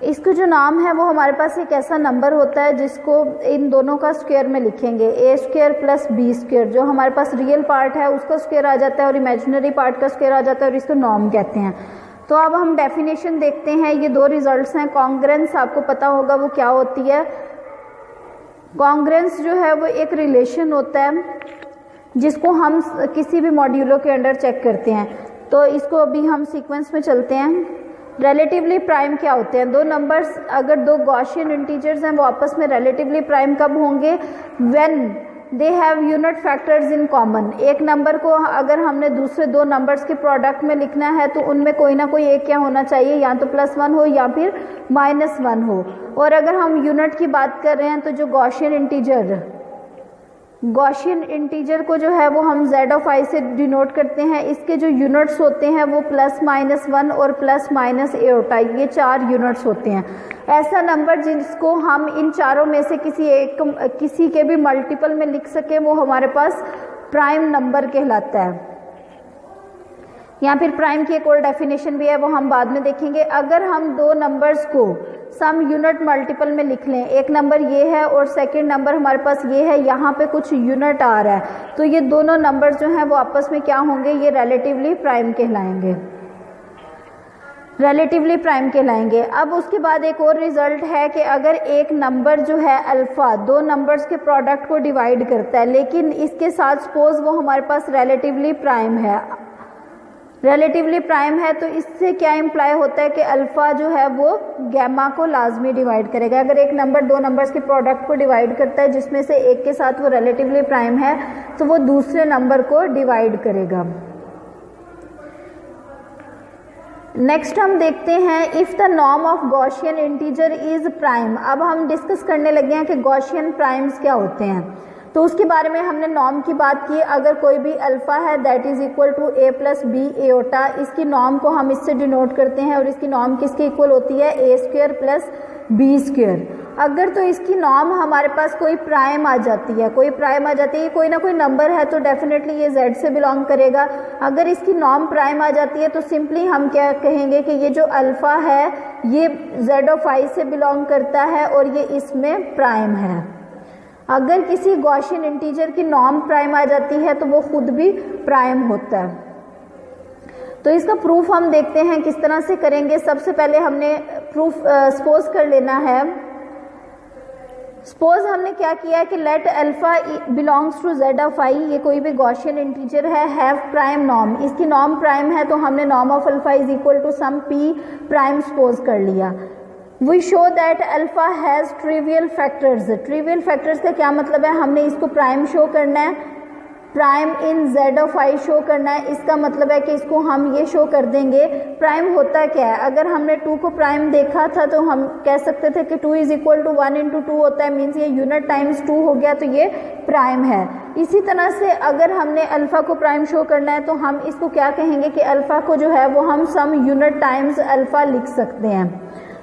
इसका जो नाम है वो हमारे पास एक ऐसा नंबर होता है जिसको इन दोनों का स्क्वायर में लिखेंगे, ए स्क्वायर प्लस बी स्क्वायर। जो हमारे पास रियल पार्ट है उसका स्क्वायर आ जाता है और इमेजिनरी पार्ट का स्क्वायर आ जाता है और इसको नॉर्म कहते हैं। तो अब हम डेफिनेशन देखते हैं। ये दो रिजल्ट्स हैं। कॉन्ग्रेंस आपको पता होगा वो क्या होती है। कॉन्ग्रेंस जो है वो एक रिलेशन होता है जिसको हम किसी भी मॉड्यूलो के अंडर चेक करते हैं। तो इसको अभी हम सीक्वेंस में चलते हैं। रिलेटिवली प्राइम क्या होते हैं? दो नंबर्स अगर दो गॉसियन इंटीजर्स हैं वो आपस में रिलेटिवली प्राइम कब होंगे? When they have unit factors in common. एक नंबर को अगर हमने दूसरे दो नंबर्स के प्रोडक्ट में लिखना है तो उनमें कोई ना कोई एक क्या होना चाहिए, या तो +1 हो या फिर -1 हो। और अगर हम यूनिट की बात कर रहे हैं तो जो गॉसियन इंटीजर को जो है वो हम z(i) से डिनोट करते हैं। इसके जो यूनिट्स होते हैं वो +-1 और +-a, ये 4 यूनिट्स होते हैं। ऐसा नंबर जिसको हम इन चारों में से किसी के भी मल्टीपल में लिख सकें वो हमारे पास प्राइम नंबर कहलाता है। या फिर प्राइम की एक और डेफिनेशन भी है, वो हम बाद में देखेंगे। अगर हम दो नंबर्स को सम यूनिट मल्टीपल में लिख लें, एक नंबर ये है और सेकंड नंबर हमारे पास ये है, यहाँ पे कुछ यूनिट आ रहा है, तो ये दोनों नंबर जो हैं वो आपस में क्या होंगे? ये रिलेटिवली प्राइम कहलाएंगे, रिलेटिवली प्राइम कहलाएंगे। अब उसके बाद एक और रिजल्ट है कि अगर एक नंबर जो है अल्फा दो नंबर्स के प्रोडक्ट को डिवाइड करता है, लेकिन इसके साथ सपोज वो हमारे पास रिलेटिवली प्राइम है, रिलेटिवली प्राइम है, तो इससे क्या इम्प्लाई होता है कि अल्फा जो है वो गैमा को लाजमी डिवाइड करेगा। अगर एक नंबर दो नंबर्स के प्रोडक्ट को डिवाइड करता है जिसमें से एक के साथ वो रिलेटिवली प्राइम है तो वो दूसरे नंबर को डिवाइड करेगा। नेक्स्ट हम देखते हैं if the norm of Gaussian integer is prime. अब हम डिस्कस करने लगे हैं कि गॉसियन प्राइम्स क्या होते हैं। तो उसके बारे में हमने नॉर्म की बात की। अगर कोई भी अल्फा है that is equal to a + b iota, इसकी नॉर्म को हम इससे डिनोट करते हैं और इसकी नॉर्म किसके इक्वल होती है? a² + b²। अगर तो इसकी नॉर्म हमारे पास कोई प्राइम आ जाती है, कोई प्राइम आ जाती है, कोई ना कोई नंबर है तो डेफिनेटली ये z से बिलोंग करेगा। अगर इसकी नॉर्म प्राइम आ जाती है तो सिंपली हम क्या कहेंगे कि ये जो अल्फा है ये z(i) से बिलोंग करता है और ये इसमें प्राइम है। अगर किसी गॉसियन इंटीजर की नॉर्म प्राइम आ जाती है तो वो खुद भी प्राइम होता है। तो इसका प्रूफ हम देखते हैं किस तरह से करेंगे। सबसे पहले हमने प्रूफ सपोज कर लेना है। सपोज हमने क्या किया है कि let alpha belongs to z(i), ये कोई भी गॉसियन इंटीजर है, हैव प्राइम नॉर्म, इसकी नॉर्म प्राइम है तो हमने norm of alpha is equal to some p prime suppose कर लिया। We show that alpha has trivial factors. Trivial factors का क्या मतलब है? हमने इसको प्राइम शो करना है, प्राइम इन z(i) शो करना है। इसका मतलब है कि इसको हम ये शो कर देंगे। प्राइम होता क्या है? अगर हमने 2 को प्राइम देखा था तो हम कह सकते थे कि 2 इज इक्वल टू 1 × 2 होता है, मीन्स ये यूनिट टाइम्स 2 हो गया तो ये प्राइम है। इसी तरह से अगर हमने अल्फा को प्राइम शो करना है तो हम इसको क्या कहेंगे कि अल्फा को जो है वो हम सम यूनिट टाइम्स अल्फा लिख सकते हैं,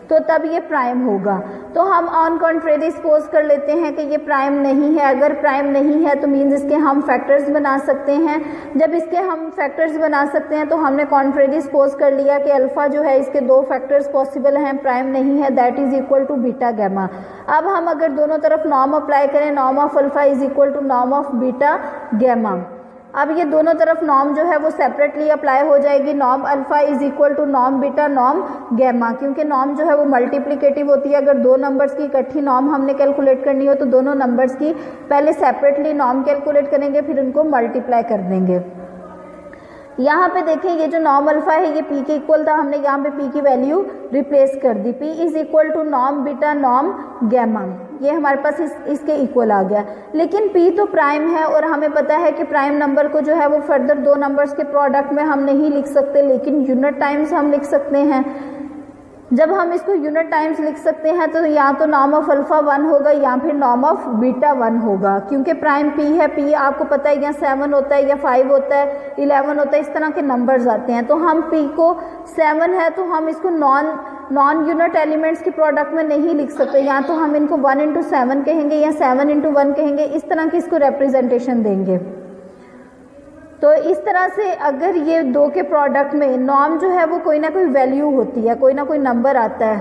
तो तब ये प्राइम होगा। तो हम ऑन कॉन्ट्रेरी सपोज कर लेते हैं कि ये प्राइम नहीं है। अगर प्राइम नहीं है तो मीन्स इसके हम फैक्टर्स बना सकते हैं। जब इसके हम फैक्टर्स बना सकते हैं तो हमने कॉन्ट्रेरी सपोज कर लिया कि अल्फा जो है इसके 2 फैक्टर्स पॉसिबल हैं, प्राइम नहीं है, that is equal to beta gamma. अब हम अगर दोनों तरफ नॉर्म अप्लाई करें, norm of alpha is equal to norm of beta gamma. अब ये दोनों तरफ नॉर्म जो है वो सेपरेटली अप्लाई हो जाएगी। Norm alpha is equal to norm beta norm gamma, क्योंकि नॉर्म जो है वो मल्टीप्लिकेटिव होती है। अगर दो नंबर्स की इकट्ठी नॉर्म हमने कैलकुलेट करनी हो तो दोनों नंबर्स की पहले सेपरेटली नॉर्म कैलकुलेट करेंगे, फिर उनको मल्टीप्लाई कर देंगे। यहाँ पे देखें ये जो नॉर्म अल्फा है ये p के इक्वल था, हमने यहाँ पे p की वैल्यू रिप्लेस कर दी। p is equal to norm beta norm gamma, ये हमारे पास इसके इक्वल आ गया। लेकिन p तो प्राइम है और हमें पता है कि प्राइम नंबर को जो है वो फर्दर दो नंबर्स के प्रोडक्ट में हम नहीं लिख सकते, लेकिन यूनिट टाइम्स हम लिख सकते हैं। जब हम इसको यूनिट टाइम्स लिख सकते हैं तो या तो नॉर्म ऑफ अल्फा 1 होगा या फिर नॉर्म ऑफ बीटा 1 होगा, क्योंकि प्राइम p है। p आपको पता है या 7 होता है या 5 होता है, 11 होता है, इस तरह के नंबर्स आते हैं। तो हम p को 7 है तो हम इसको नॉन यूनिट एलिमेंट्स के प्रोडक्ट में नहीं लिख सकते, या तो हम इनको 1 × 7 कहेंगे या 7 × 1 कहेंगे, इस तरह की इसको रिप्रेजेंटेशन देंगे। तो इस तरह से अगर ये दो के प्रोडक्ट में नॉर्म जो है वो कोई ना कोई वैल्यू होती है, कोई ना कोई नंबर आता है,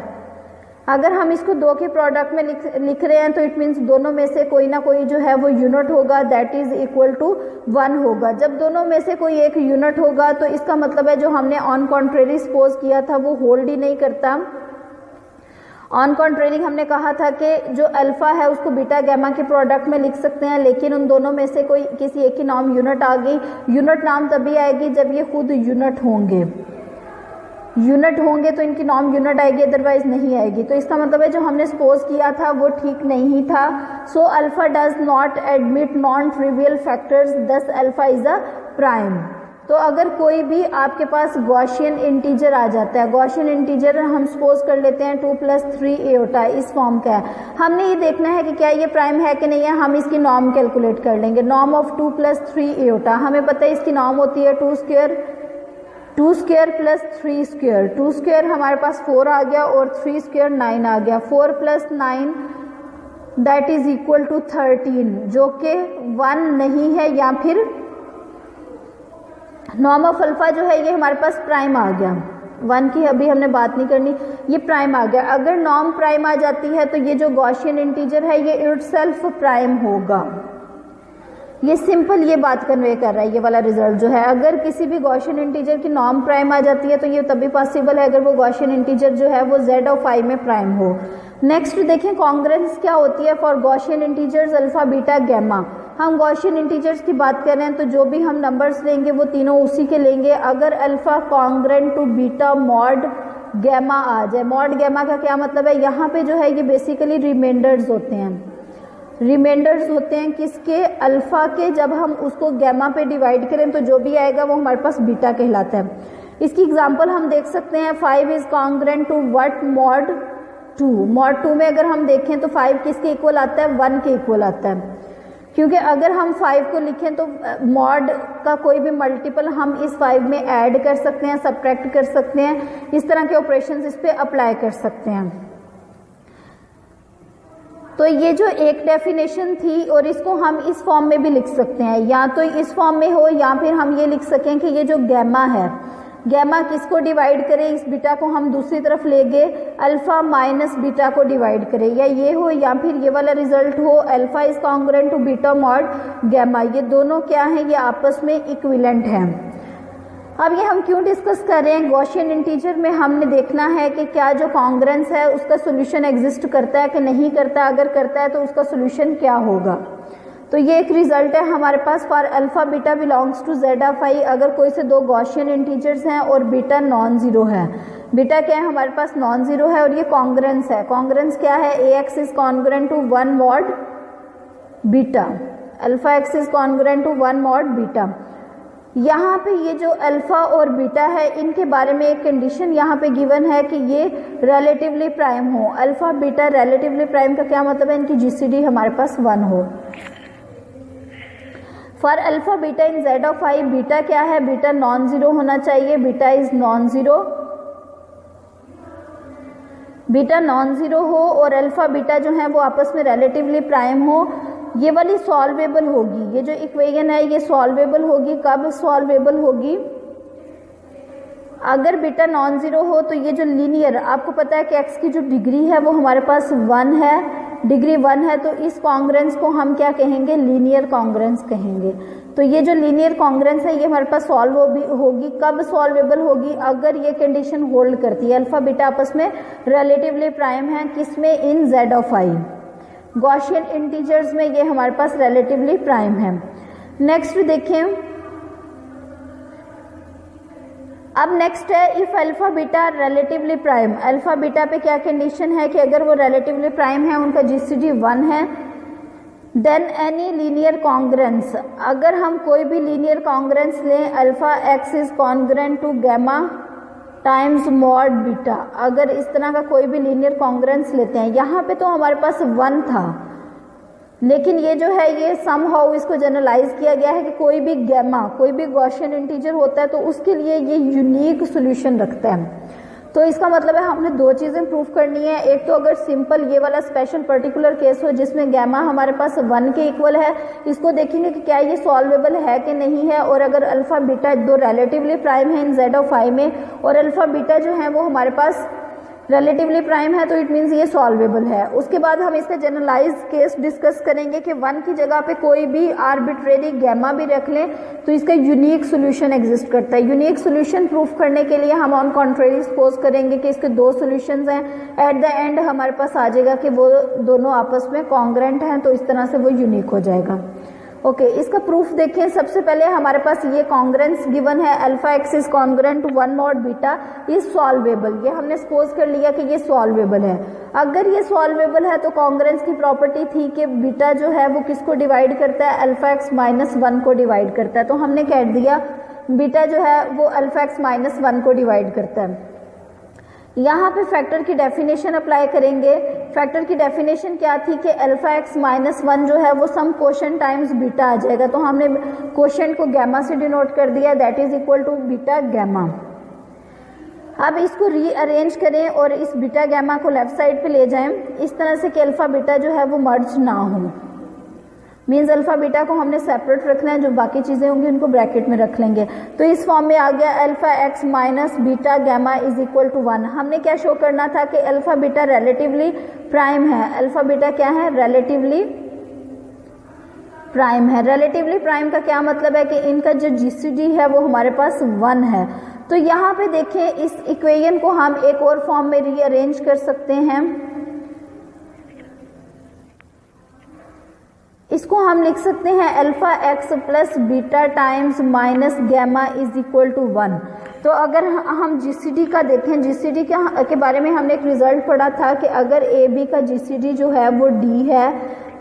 अगर हम इसको दो के प्रोडक्ट में लिख रहे हैं तो इट मीन्स दोनों में से कोई ना कोई जो है वो यूनिट होगा, दैट इज इक्वल टू 1 होगा। जब दोनों में से कोई एक यूनिट होगा तो इसका मतलब है जो हमने ऑन कॉन्ट्रेरी सपोज किया था वो होल्ड ही नहीं करता। ऑन कॉन्ट्रेरी हमने कहा था कि जो अल्फा है उसको बीटा गैमा के प्रोडक्ट में लिख सकते हैं, लेकिन उन दोनों में से कोई किसी एक की नाम यूनिट आ गई। यूनिट नाम तभी आएगी जब ये खुद यूनिट होंगे, यूनिट होंगे तो इनकी नॉर्म यूनिट आएगी, अदरवाइज नहीं आएगी। तो इसका मतलब है जो हमने सपोज किया था वो ठीक नहीं था। So alpha does not admit non trivial factors, दस अल्फा इज अ प्राइम। तो अगर कोई भी आपके पास गॉसियन इंटीजर आ जाता है, गॉसियन इंटीजर हम सपोज कर लेते हैं 2 + 3 एओटा इस फॉर्म का है, हमने ये देखना है कि क्या ये प्राइम है कि नहीं है। हम इसकी नॉर्म कैलकुलेट कर लेंगे। नॉर्म ऑफ 2 + 3 एओटा, हमें पता है इसकी नॉर्म होती है 2 स्क्वायर + 3 स्क्वायर। 2 स्क्वायर हमारे पास 4 आ गया और 3 स्क्वायर 9 आ गया। 4 + 9 दैट इज इक्वल टू 13, जो कि 1 नहीं है, या फिर नॉर्म ऑफ अल्फा जो है ये हमारे पास प्राइम आ गया। 1 की अभी हमने बात नहीं करनी, ये प्राइम आ गया। अगर नॉर्म प्राइम आ जाती है तो ये जो गॉसियन इंटीजर है ये इटसेल्फ प्राइम होगा। ये सिंपल ये बात कन्वे कर रहा है ये वाला रिजल्ट जो है। अगर किसी भी गॉसियन इंटीजर की नॉर्म प्राइम आ जाती है तो ये तभी पॉसिबल है अगर वो गॉसियन इंटीजर जो है वो z ऑफ i में प्राइम हो। नेक्स्ट देखें कॉन्ग्रेंस क्या होती है for Gaussian integers alpha beta gamma. हम गॉसियन इंटीजर्स की बात कर रहे हैं तो जो भी हम नंबर्स लेंगे वो तीनों उसी के लेंगे। अगर alpha congruent to beta mod gamma आ जाए, मॉड गैमा का क्या मतलब है, यहाँ पे जो है ये बेसिकली रिमाइंडर्स होते हैं। रिमाइंडर्स होते हैं किसके, अल्फा के। जब हम उसको गैमा पे डिवाइड करें तो जो भी आएगा वो हमारे पास बीटा कहलाता है। इसकी एग्जांपल हम देख सकते हैं 5 is congruent to what mod 2। Mod 2 में अगर हम देखें तो 5 किसके इक्वल आता है, 1 के इक्वल आता है। क्योंकि अगर हम 5 को लिखें तो मॉड का कोई भी मल्टीपल हम इस 5 में ऐड कर सकते हैं, सबट्रैक्ट कर सकते हैं, इस तरह के ऑपरेशंस इस पे अप्लाई कर सकते हैं। तो ये जो एक डेफिनेशन थी और इसको हम इस फॉर्म में भी लिख सकते हैं, या तो इस फॉर्म में हो या फिर हम ये लिख सकें कि ये जो गैमा है, गैमा किसको डिवाइड करे, इस बीटा को हम दूसरी तरफ ले गए अल्फा माइनस बीटा को डिवाइड करे, या ये हो या फिर ये वाला रिजल्ट हो alpha is congruent to beta mod gamma. ये दोनों क्या है, ये आपस में इक्विवेलेंट हैं। अब ये हम क्यों डिस्कस कर रहे हैं, गॉसियन इंटीजर में हमने देखना है कि क्या जो कॉन्ग्रुएंस है उसका सोल्यूशन एग्जिस्ट करता है कि नहीं करता, अगर करता है तो उसका सोल्यूशन क्या होगा। तो ये एक रिजल्ट है हमारे पास for alpha beta belongs to z of i। अगर कोई से दो गॉसियन इंटीजर्स हैं और बीटा नॉन जीरो है, बीटा क्या है हमारे पास नॉन जीरो है और ये कॉन्ग्रुएंस है। कॉन्ग्रुएंस क्या है, ax is congruent to 1 mod beta, alpha x is congruent to 1 mod beta. यहाँ पे ये जो अल्फा और बीटा है इनके बारे में एक कंडीशन यहाँ पे गिवन है कि ये रिलेटिवली प्राइम हो। अल्फा बीटा रिलेटिवली प्राइम का क्या मतलब है, इनकी जीसीडी हमारे पास 1 हो। For alpha beta in z of i, beta क्या है, बीटा नॉन जीरो होना चाहिए, beta is non zero, beta non zero हो और अल्फा बीटा जो है वो आपस में रिलेटिवली प्राइम हो। ये वाली सॉल्वेबल होगी, ये जो इक्वेशन है ये सॉल्वेबल होगी। कब सॉल्वेबल होगी, अगर बीटा नॉन जीरो हो तो ये जो लीनियर, आपको पता है कि x की जो डिग्री है वो हमारे पास 1 है, डिग्री 1 है, तो इस कॉन्ग्रुएंस को हम क्या कहेंगे, लीनियर कॉन्ग्रुएंस कहेंगे। तो ये जो लीनियर कॉन्ग्रुएंस है ये हमारे पास सॉल्व होगी। कब सॉल्वेबल होगी, अगर ये कंडीशन होल्ड करती है, अल्फा बीटा आपस में रिलेटिवली प्राइम है, किसमें, इन z of i। Gaussian integers में ये हमारे पास रिलेटिवली प्राइम है। नेक्स्ट देखें, अब नेक्स्ट है if alpha beta relatively prime. Alpha beta पे क्या कंडीशन है कि अगर वो रिलेटिवली प्राइम है, उनका जीसीडी 1 है, देन एनी लीनियर कॉन्ग्रुएंस, अगर हम कोई भी लीनियर कॉन्ग्रुएंस लें, alpha x is congruent to gamma times mod beta, अगर इस तरह का कोई भी लीनियर कॉन्ग्रुएंस लेते हैं, यहाँ पे तो हमारे पास 1 था, लेकिन ये जो है ये समहाउ इसको जनरलाइज किया गया है कि कोई भी गैमा, कोई भी गॉसियन इंटीजर होता है तो उसके लिए ये यूनिक सॉल्यूशन रखता है। तो इसका मतलब है हमने दो चीज़ें प्रूव करनी है। एक तो अगर सिंपल ये वाला स्पेशल पर्टिकुलर केस हो जिसमें गैमा हमारे पास 1 के इक्वल है, इसको देखेंगे कि क्या ये सॉल्वेबल है कि नहीं है। और अगर अल्फा बीटा दो रिलेटिवली प्राइम है इन z ऑफ i में और अल्फा बीटा जो है वो हमारे पास रिलेटिवली प्राइम है तो इट मीन्स ये सॉल्वेबल है। उसके बाद हम इसका जनरलाइज केस डिस्कस करेंगे कि 1 की जगह पे कोई भी आर्बिट्रेरी गैमा भी रख लें तो इसका यूनिक सोल्यूशन एग्जिस्ट करता है। यूनिक सोल्यूशन प्रूफ करने के लिए हम ऑन कॉन्ट्रेरी सपोज करेंगे कि इसके 2 सोल्यूशंस हैं, एट द एंड हमारे पास आ जाएगा कि वो दोनों आपस में कॉन्ग्रेंट हैं, तो इस तरह से वो यूनिक हो जाएगा। ओके, इसका प्रूफ देखें। सबसे पहले हमारे पास ये कॉन्ग्रेंस गिवन है, alpha x is congruent to 1 mod beta is solvable. ये हमने सपोज कर लिया कि ये सॉल्वेबल है। अगर ये सॉल्वेबल है तो कॉन्ग्रेंस की प्रॉपर्टी थी कि बीटा जो है वो किसको डिवाइड करता है, अल्फा एक्स माइनस 1 को डिवाइड करता है। तो हमने कह दिया बीटा जो है वो अल्फा एक्स माइनस 1 को डिवाइड करता है। यहाँ पे फैक्टर की डेफिनेशन अप्लाई करेंगे। फैक्टर की डेफिनेशन क्या थी कि अल्फा एक्स माइनस 1 जो है वो सम कोशेंट टाइम्स बीटा आ जाएगा। तो हमने कोशेंट को गैमा से डिनोट कर दिया, that is equal to beta gamma. अब इसको रीअरेंज करें और इस बीटा गैमा को लेफ्ट साइड पे ले जाएं इस तरह से कि अल्फा बीटा जो है वो मर्ज ना हो। मीन्स अल्फा बीटा को हमने सेपरेट रखना है, जो बाकी चीज़ें होंगी उनको ब्रैकेट में रख लेंगे। तो इस फॉर्म में आ गया alpha x minus beta gamma is equal to 1। हमने क्या शो करना था कि अल्फा बीटा रिलेटिवली प्राइम है। अल्फा बीटा क्या है, रिलेटिवली प्राइम है। रिलेटिवली प्राइम का क्या मतलब है कि इनका जो जीसीडी है वो हमारे पास 1 है। तो यहाँ पे देखें इस इक्वेशन को हम एक और फॉर्म में रीअरेंज कर सकते हैं। इसको हम लिख सकते हैं alpha x plus beta times minus gamma is equal to 1। तो अगर हम जीसीडी का देखें, जीसीडी के बारे में हमने एक रिजल्ट पढ़ा था कि अगर ए बी का जीसीडी जो है वो डी है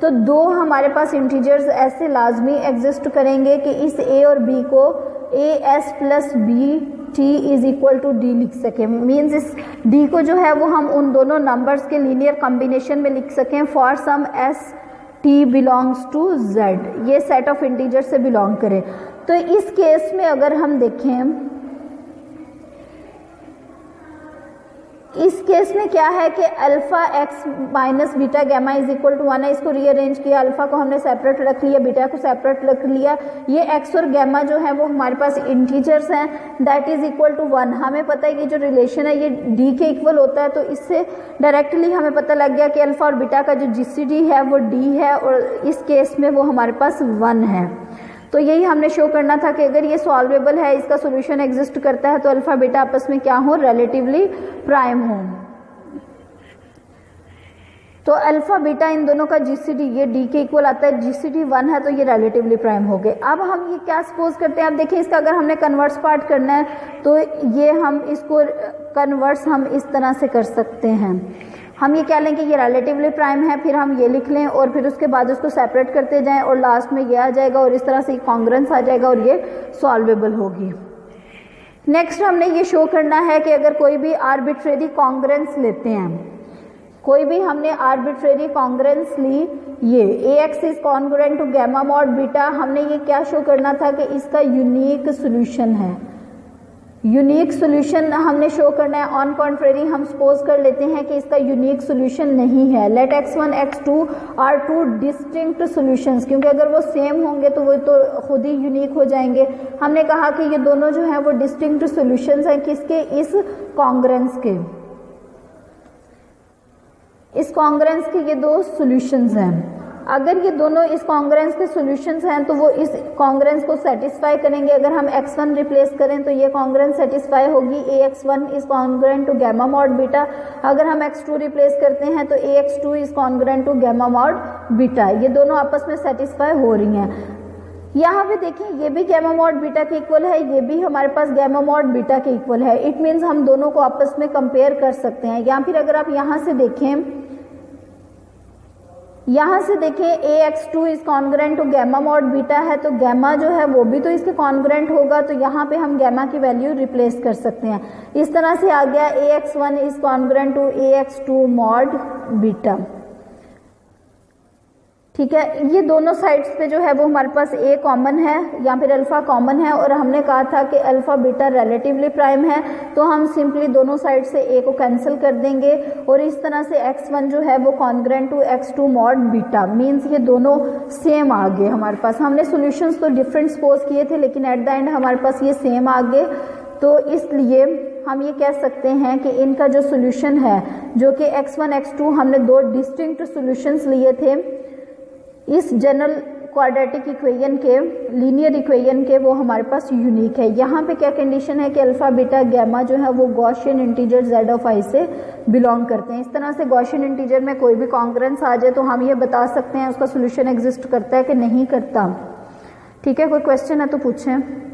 तो 2 हमारे पास इंटीजर्स ऐसे लाजमी एग्जिस्ट करेंगे कि इस ए और बी को a s plus b t is equal to d लिख सकें। मीन्स इस डी को जो है वो हम उन दोनों नंबर्स के लीनियर कॉम्बिनेशन में लिख सकें for some s t belongs to z, ये सेट ऑफ इंटीजर से बिलोंग करे। तो इस केस में अगर हम देखें, इस केस में क्या है कि alpha x minus beta gamma is equal to 1 है। इसको रीअरेंज किया, अल्फा को हमने सेपरेट रख लिया, बीटा को सेपरेट रख लिया। ये एक्स और गैमा जो है वो हमारे पास इंटीजर्स हैं, दैट इज इक्वल टू 1। हमें पता है कि जो रिलेशन है ये डी के इक्वल होता है, तो इससे डायरेक्टली हमें पता लग गया कि अल्फा और बीटा का जो जीसीडी है वो डी है और इस केस में वो हमारे पास 1 है। तो यही हमने शो करना था कि अगर ये सॉल्वेबल है, इसका सॉल्यूशन एग्जिस्ट करता है, तो अल्फा बीटा आपस में क्या हो, रिलेटिवली प्राइम हो। तो अल्फा बीटा इन दोनों का जीसीडी ये डी के इक्वल आता है, जीसीडी 1 है तो ये रिलेटिवली प्राइम हो गए। अब हम ये क्या सपोज करते हैं, अब देखिए इसका अगर हमने कन्वर्स पार्ट करना है तो ये हम इसको कन्वर्स हम इस तरह से कर सकते हैं। हम ये कह लें कि ये रिलेटिवली प्राइम है, फिर हम ये लिख लें और फिर उसके बाद उसको सेपरेट करते जाएं और लास्ट में ये आ जाएगा और इस तरह से कॉन्ग्रेंस आ जाएगा और ये सॉल्वेबल होगी। नेक्स्ट हमने ये शो करना है कि अगर कोई भी आर्बिट्रेरी कॉन्ग्रेंस लेते हैं, कोई भी हमने आर्बिट्रेरी कॉन्ग्रेंस ली, ये a x is congruent to gamma mod beta, हमने ये क्या शो करना था कि इसका यूनिक सोल्यूशन है। यूनिक सोल्यूशन हमने शो करना है। ऑन कॉन्ट्रेरी हम सपोज कर लेते हैं कि इसका यूनिक सोल्यूशन नहीं है। Late x1 x2 are 2 distinct solutions, क्योंकि अगर वो सेम होंगे तो वो तो खुद ही यूनिक हो जाएंगे। हमने कहा कि ये दोनों जो हैं वो डिस्टिंक्ट सोल्यूशंस हैं किसके, इस कॉन्ग्रेंस के। इस कॉन्ग्रेंस के ये 2 सोल्यूशंस हैं। अगर ये दोनों इस कॉन्ग्रेंस के सॉल्यूशंस हैं तो वो इस कॉन्ग्रेंस को सेटिस्फाई करेंगे। अगर हम x1 रिप्लेस करें तो ये कॉन्ग्रेंस सेटिस्फाई होगी, ax1 is congruent to gamma mod beta. अगर हम x2 रिप्लेस करते हैं तो ax2 is congruent to gamma mod beta. ये दोनों आपस में सेटिस्फाई हो रही हैं। यहाँ पे देखें ये भी गैमा मॉड बीटा के इक्वल है, ये भी हमारे पास गैमा मॉड बीटा के इक्वल है। इट मीन्स हम दोनों को आपस में कंपेयर कर सकते हैं। या फिर अगर आप यहाँ से देखें, यहाँ से देखें ax2 is congruent to gamma mod beta है, तो गैमा जो है वो भी तो इसके कॉन्ग्रेंट होगा, तो यहाँ पे हम गैमा की वैल्यू रिप्लेस कर सकते हैं। इस तरह से आ गया ax1 is congruent to ax2 mod beta. ठीक है, ये दोनों साइड्स पे जो है वो हमारे पास a कॉमन है या फिर अल्फा कॉमन है, और हमने कहा था कि अल्फा बीटा रिलेटिवली प्राइम है, तो हम सिंपली दोनों साइड से a को कैंसिल कर देंगे और इस तरह से x1 जो है वो congruent to x2 mod beta. Means ये दोनों सेम आ गए हमारे पास। हमने सॉल्यूशंस तो डिफरेंट सपोज किए थे लेकिन एट द एंड हमारे पास ये सेम आ गए, तो इसलिए हम ये कह सकते हैं कि इनका जो सोल्यूशन है, जो कि x1 x2 हमने दो डिस्टिंक्ट सॉल्यूशंस लिए थे इस जनरल क्वाड्रेटिक इक्वेशन के, लीनियर इक्वेशन के, वो हमारे पास यूनिक है। यहाँ पे क्या कंडीशन है कि अल्फा बीटा गैमा जो है वो Gaussian integer z of i से बिलोंग करते हैं। इस तरह से गॉसियन इंटीजर में कोई भी कॉन्करेंस आ जाए तो हम ये बता सकते हैं उसका सोल्यूशन एग्जिस्ट करता है कि नहीं करता। ठीक है, कोई क्वेश्चन है तो पूछें।